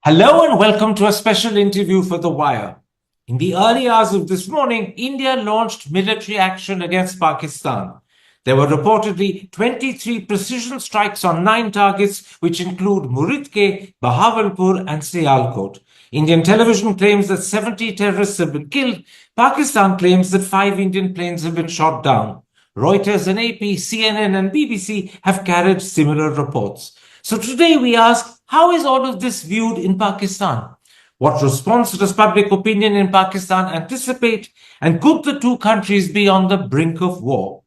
Hello and welcome to a special interview for The Wire. In the early hours of this morning, India launched military action against Pakistan. There were reportedly 23 precision strikes on 9 targets, which include Muridke, Bahawalpur and Sialkot. Indian television claims that 70 terrorists have been killed. Pakistan claims that 5 Indian planes have been shot down. Reuters and AP, CNN and BBC have carried similar reports. So today we ask, how is all of this viewed in Pakistan? What response does public opinion in Pakistan anticipate? And could the two countries be on the brink of war?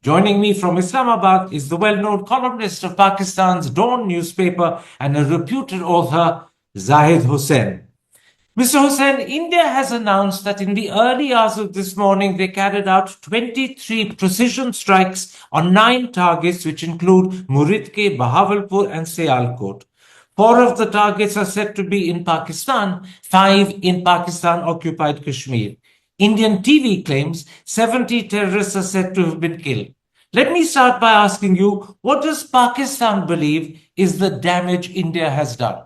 Joining me from Islamabad is the well-known columnist of Pakistan's Dawn newspaper and a reputed author, Zahid Hussain. Mr. Hussain, India has announced that in the early hours of this morning, they carried out 23 precision strikes on 9 targets, which include Muridke, Bahawalpur and Sialkot. 4 of the targets are said to be in Pakistan, 5 in Pakistan-occupied Kashmir. Indian TV claims 70 terrorists are said to have been killed. Let me start by asking you, what does Pakistan believe is the damage India has done?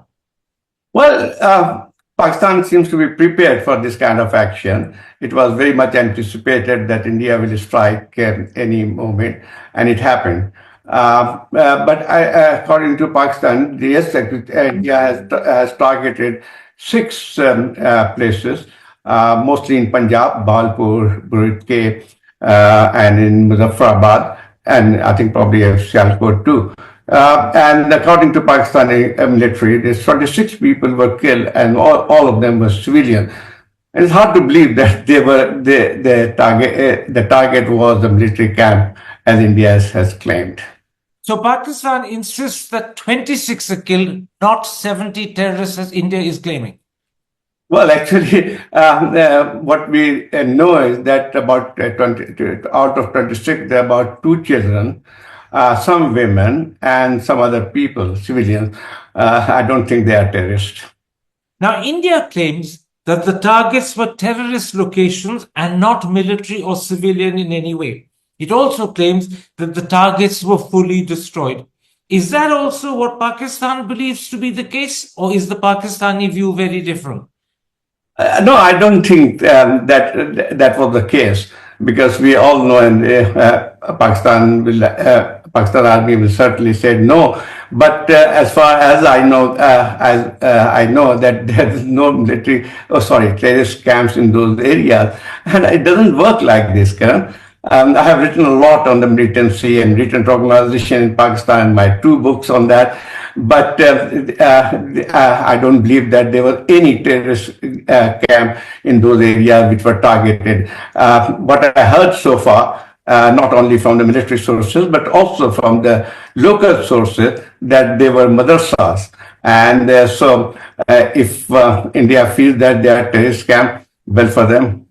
Well, Pakistan seems to be prepared for this kind of action. It was very much anticipated that India will strike any moment, and it happened. According to Pakistan, yes, India has targeted 6 places, mostly in Punjab, Balpur, Muridke, and in Muzaffarabad, and I think probably Sialkot too. And according to Pakistani military, there's 26 people were killed, and all of them were civilian. And it's hard to believe that the target was the military camp, as India has claimed. So Pakistan insists that 26 are killed, not 70 terrorists, as India is claiming. Well, actually, what we know is that about 20 out of 26, there are about 2 children. Some women and some other people, civilians. I don't think they are terrorists. Now, India claims that the targets were terrorist locations and not military or civilian in any way. It also claims that the targets were fully destroyed. Is that also what Pakistan believes to be the case, or is the Pakistani view very different? No, I don't think that was the case, because we all know, and Pakistan Army will certainly say no. But as far as I know, I know that there is no terrorist camps in those areas, and it doesn't work like this, Karan. I have written a lot on the militancy and militant organization in Pakistan, my 2 books on that. But I don't believe that there was any terrorist camp in those areas which were targeted. What I heard so far, not only from the military sources, but also from the local sources, that they were madrasas. And if India feels that they are terrorist camp, well for them.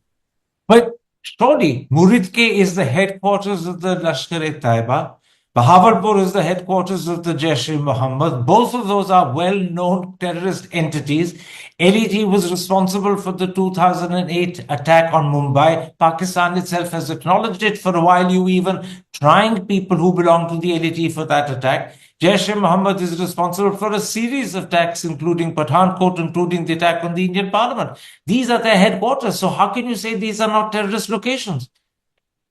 But surely, Muridke is the headquarters of the Lashkar-e-Taiba. Bahawalpur is the headquarters of the Jaish-e-Mohammed. Both of those are well-known terrorist entities. LET was responsible for the 2008 attack on Mumbai. Pakistan itself has acknowledged it. For a while, you even trying people who belong to the LET for that attack. Jaish-e-Mohammed is responsible for a series of attacks, including Pathankot, including the attack on the Indian Parliament. These are their headquarters. So how can you say these are not terrorist locations?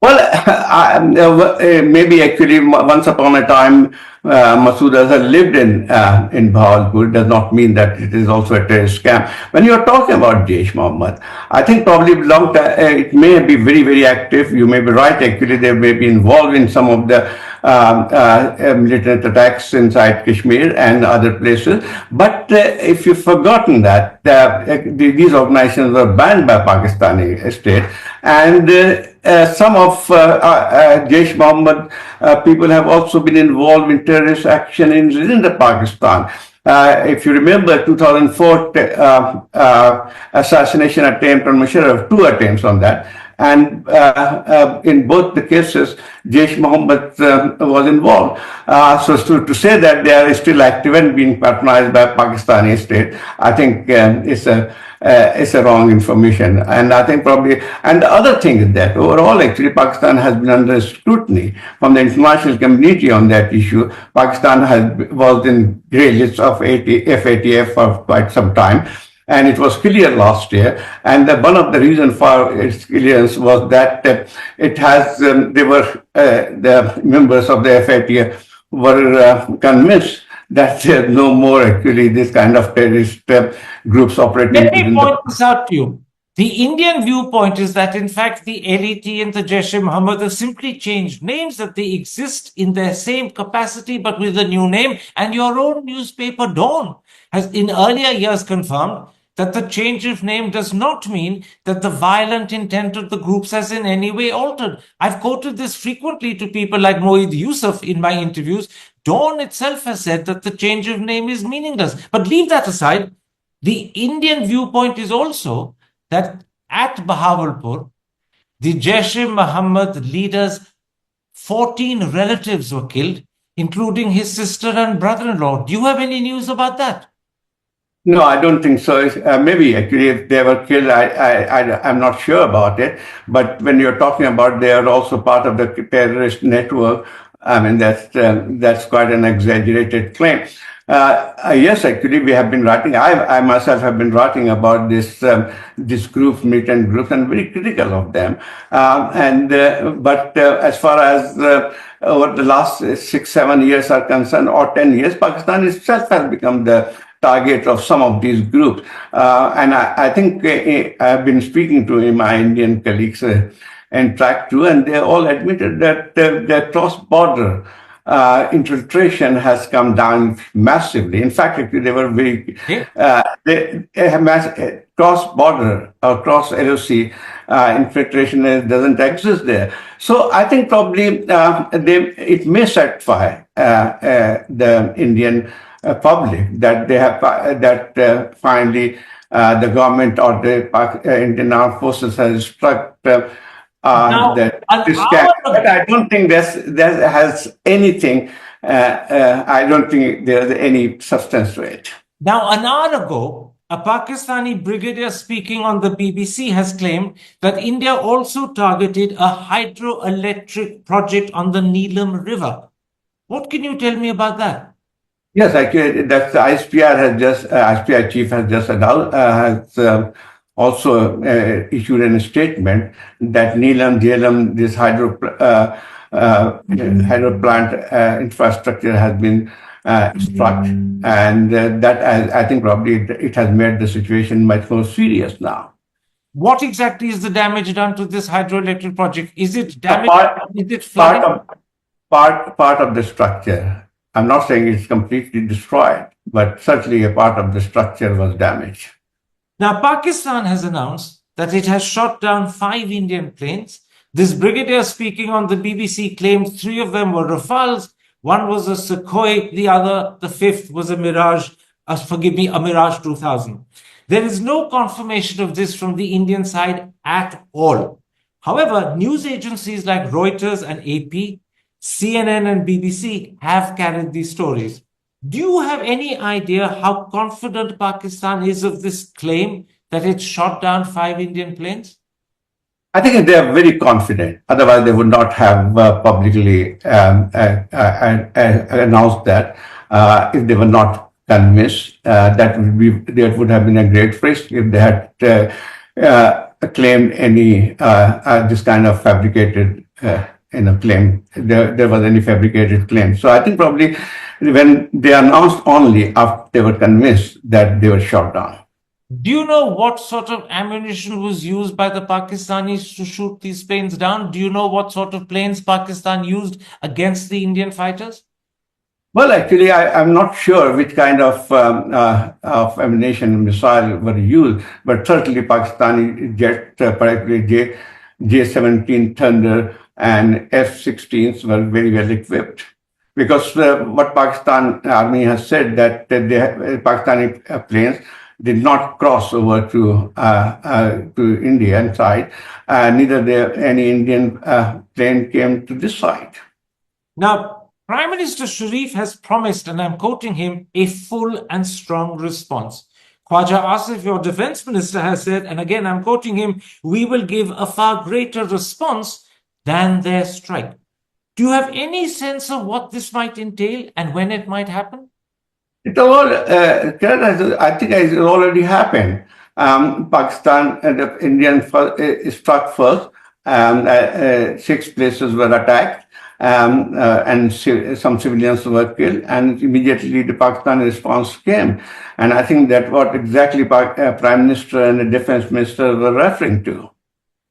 Well, maybe actually once upon a time, Masood Azhar lived in Bahawalpur. Does not mean that it is also a terrorist camp. When you are talking about Jaish Mohammed, I think probably it may be very, very active. You may be right. Actually, they may be involved in some of the militant attacks inside Kashmir and other places. But if you've forgotten that these organizations were banned by Pakistani state, and some of Jaish Mohammed people have also been involved in terrorist action within the Pakistan. If you remember 2004 assassination attempt on Musharraf, 2 attempts on that. And in both the cases, Jaish Mohammed was involved. So to say that they are still active and being patronized by Pakistani state, I think is a it's a wrong information. And I think probably, and the other thing is that overall, actually, Pakistan has been under scrutiny from the international community on that issue. Pakistan was in grey list of FATF for quite some time. And it was clear last year. And one of the reasons for its clearance was that the members of the FATF were convinced that there's no more actually this kind of terrorist groups operating. Let me point this out to you. The Indian viewpoint is that, in fact, the LET and the Jaish-e-Mohammed have simply changed names, that they exist in their same capacity but with a new name. And your own newspaper, Dawn, has in earlier years confirmed that the change of name does not mean that the violent intent of the groups has in any way altered. I've quoted this frequently to people like Moeed Yusuf in my interviews. Dawn itself has said that the change of name is meaningless. But leave that aside. The Indian viewpoint is also that at Bahawalpur, the Jaish-e-Mohammed leader's 14 relatives were killed, including his sister and brother-in-law. Do you have any news about that? No, I don't think so. Maybe actually, if they were killed, I'm not sure about it. But when you're talking about they are also part of the terrorist network, I mean that's quite an exaggerated claim. Yes, actually, we have been writing. I myself have been writing about this group, militant groups, and very critical of them. But as far as over the last 6-7 years are concerned, or 10 years, Pakistan itself has become the target of some of these groups. And I think I've been speaking to my Indian colleagues and track too, and they all admitted that the cross-border infiltration has come down massively. In fact, actually, they were very cross-border or cross-LOC infiltration doesn't exist there. So I think probably it may satisfy the Indian public that they have finally the government or the Indian Armed Forces has struck this scam. But I don't think that has anything. I don't think there's any substance to it. Now, an hour ago, a Pakistani brigadier speaking on the BBC has claimed that India also targeted a hydroelectric project on the Neelam River. What can you tell me about that? Yes, actually, that's the ISPR chief has just announced, has also issued a statement that Neelam, Jhelum, this hydro plant infrastructure has been struck, and that I think probably it has made the situation much more serious now. What exactly is the damage done to this hydroelectric project? Is it damage? Is it flooding? Part of the structure. I'm not saying it's completely destroyed, but certainly a part of the structure was damaged. Now, Pakistan has announced that it has shot down 5 Indian planes. This brigadier speaking on the BBC claimed 3 of them were Rafales. One was a Sukhoi, the 5th was a Mirage, a Mirage 2000. There is no confirmation of this from the Indian side at all. However, news agencies like Reuters and AP, CNN and BBC have carried these stories. Do you have any idea how confident Pakistan is of this claim that it shot down 5 Indian planes? I think they are very confident. Otherwise, they would not have publicly announced that. If they were not convinced, that would have been a great risk if they had claimed any this kind of fabricated claim. There was any fabricated claim. So I think probably when they announced only after they were convinced that they were shot down. Do you know what sort of ammunition was used by the Pakistanis to shoot these planes down? Do you know what sort of planes Pakistan used against the Indian fighters? Well, actually, I'm not sure which kind of ammunition and missile were used, but certainly Pakistani jet, particularly J-17 Thunder and F-16s were very well equipped. Because what Pakistan Army has said that the Pakistani planes did not cross over to Indian side. Neither any Indian plane came to this side. Now, Prime Minister Sharif has promised, and I'm quoting him, a full and strong response. Khwaja Asif, your defense minister, has said, and again I'm quoting him, we will give a far greater response than their strike. Do you have any sense of what this might entail and when it might happen? It all, Karan, I think it already happened. Pakistan and the Indian struck first. 6 places were attacked, and some civilians were killed. And immediately the Pakistani response came. And I think that what exactly Prime Minister and the Defense Minister were referring to.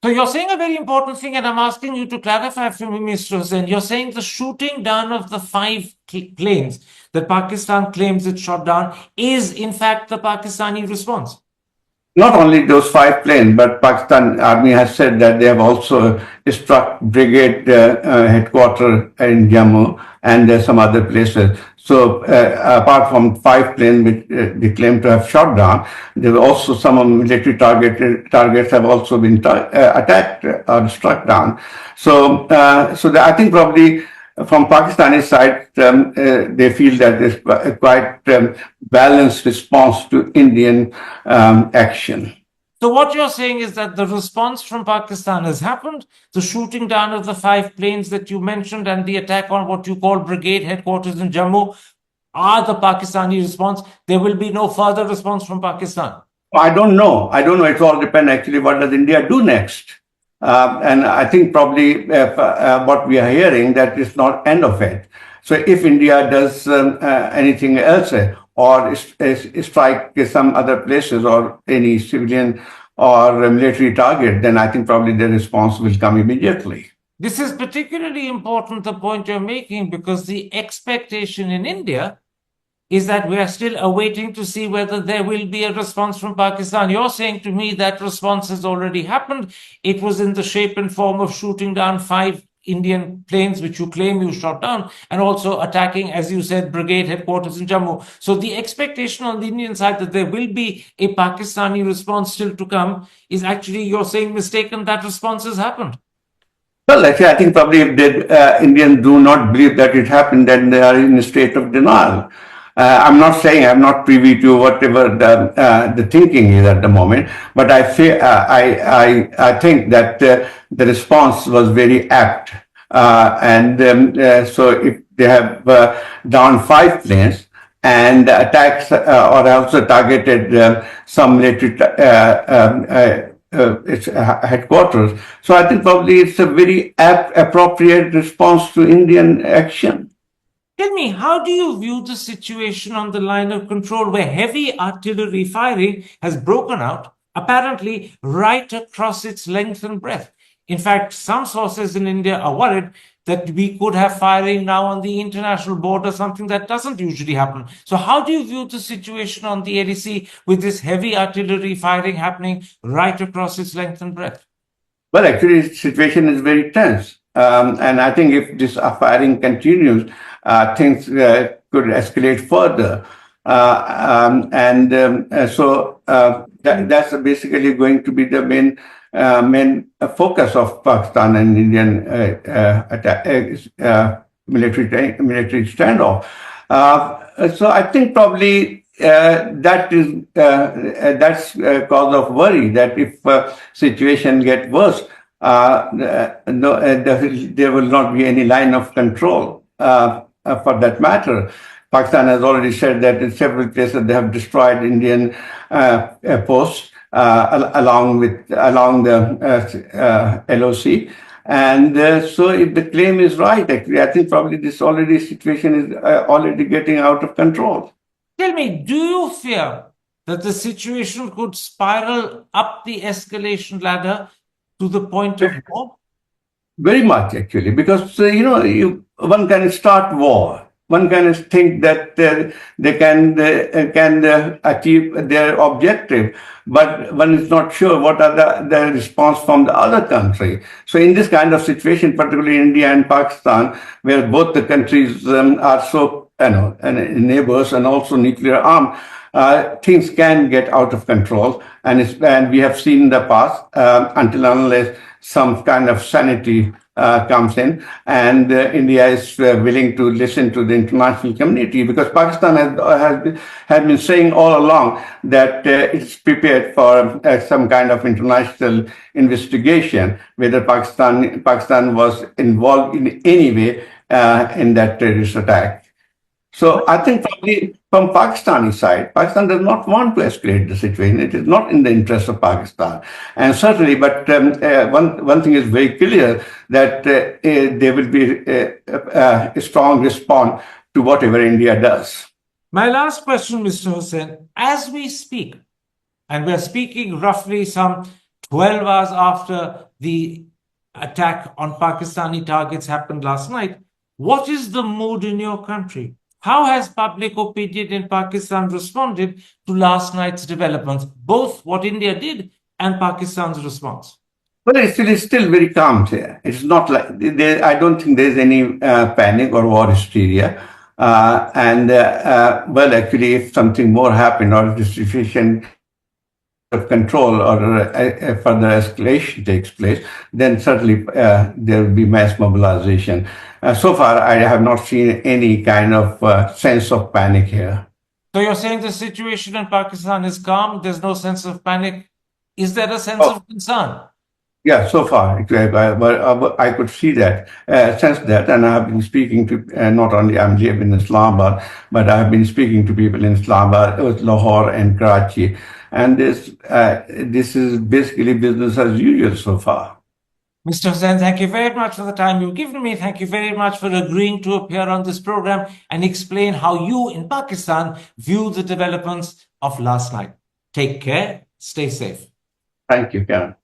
So you're saying a very important thing, and I'm asking you to clarify for me, Mr. Hussain. You're saying the shooting down of the 5 planes that Pakistan claims it shot down is, in fact, the Pakistani response. Not only those 5 planes, but Pakistan Army has said that they have also struck brigade headquarters in Jammu and some other places. So apart from 5 planes which they claim to have shot down, there were also some military targets have also been attacked or struck down. So I think probably from Pakistani side, they feel that there's a quite balanced response to Indian action. So what you're saying is that the response from Pakistan has happened, the shooting down of the 5 planes that you mentioned and the attack on what you call brigade headquarters in Jammu are the Pakistani response. There will be no further response from Pakistan. I don't know. It all depends actually what does India do next. And I think probably what we are hearing that is not end of it. So if India does anything else or strike some other places or any civilian or military target, then I think probably the response will come immediately. This is particularly important, the point you're making, because the expectation in India is that we are still awaiting to see whether there will be a response from Pakistan. You're saying to me that response has already happened. It was in the shape and form of shooting down 5 Indian planes, which you claim you shot down, and also attacking, as you said, brigade headquarters in Jammu. So the expectation on the Indian side that there will be a Pakistani response still to come is actually, you're saying, mistaken. That response has happened. Well, actually, I think probably if the Indians do not believe that it happened, then they are in a state of denial. I'm not saying I'm not privy to whatever the thinking is at the moment, but I think that the response was very apt, so if they have down 5 planes and attacks or also targeted some military its headquarters, so I think probably it's a very appropriate response to Indian action. Tell me, how do you view the situation on the line of control where heavy artillery firing has broken out, apparently right across its length and breadth? In fact, some sources in India are worried that we could have firing now on the international border, something that doesn't usually happen. So how do you view the situation on the ADC with this heavy artillery firing happening right across its length and breadth? Well, actually, the situation is very tense. And I think if this firing continues, things could escalate further. So that's basically going to be the main focus of Pakistan and Indian military standoff. So I think probably that's a cause of worry that if situation get worse, there will not be any line of control for that matter. Pakistan has already said that in several places they have destroyed Indian posts along the LOC. And so if the claim is right, actually, I think probably this situation is already getting out of control. Tell me, do you fear that the situation could spiral up the escalation ladder to the point of war? Very much, actually, because, one can start war. One can think that they can achieve their objective, but one is not sure what are the response from the other country. So in this kind of situation, particularly India and Pakistan, where both the countries are so, neighbors and also nuclear armed, things can get out of control. And we have seen in the past, until and unless some kind of sanity comes in, and India is willing to listen to the international community, because Pakistan has been saying all along that it's prepared for some kind of international investigation whether Pakistan was involved in any way in that terrorist attack. So I think probably from Pakistani side, Pakistan does not want to escalate the situation. It is not in the interest of Pakistan, and certainly. But one thing is very clear, that there will be a strong response to whatever India does. My last question, Mr. Hussain, as we speak, and we're speaking roughly some 12 hours after the attack on Pakistani targets happened last night, what is the mood in your country? How has public opinion in Pakistan responded to last night's developments, both what India did and Pakistan's response? Well, it's still very calm here. It's not like I don't think there's any panic or war hysteria. Well, actually, if something more happened, or if the situation of control or further escalation takes place, then certainly there will be mass mobilization. So far, I have not seen any kind of sense of panic here. So you're saying the situation in Pakistan is calm, there's no sense of panic. Is there a sense of concern? Yeah, so far, I could see that, sense that, and I have been speaking to, not only I'm here in Islamabad, but I have been speaking to people in Islamabad, Lahore and Karachi, and this is basically business as usual so far. Mr. Hussain, thank you very much for the time you've given me. Thank you very much for agreeing to appear on this program and explain how you in Pakistan view the developments of last night. Take care, stay safe. Thank you, Karan.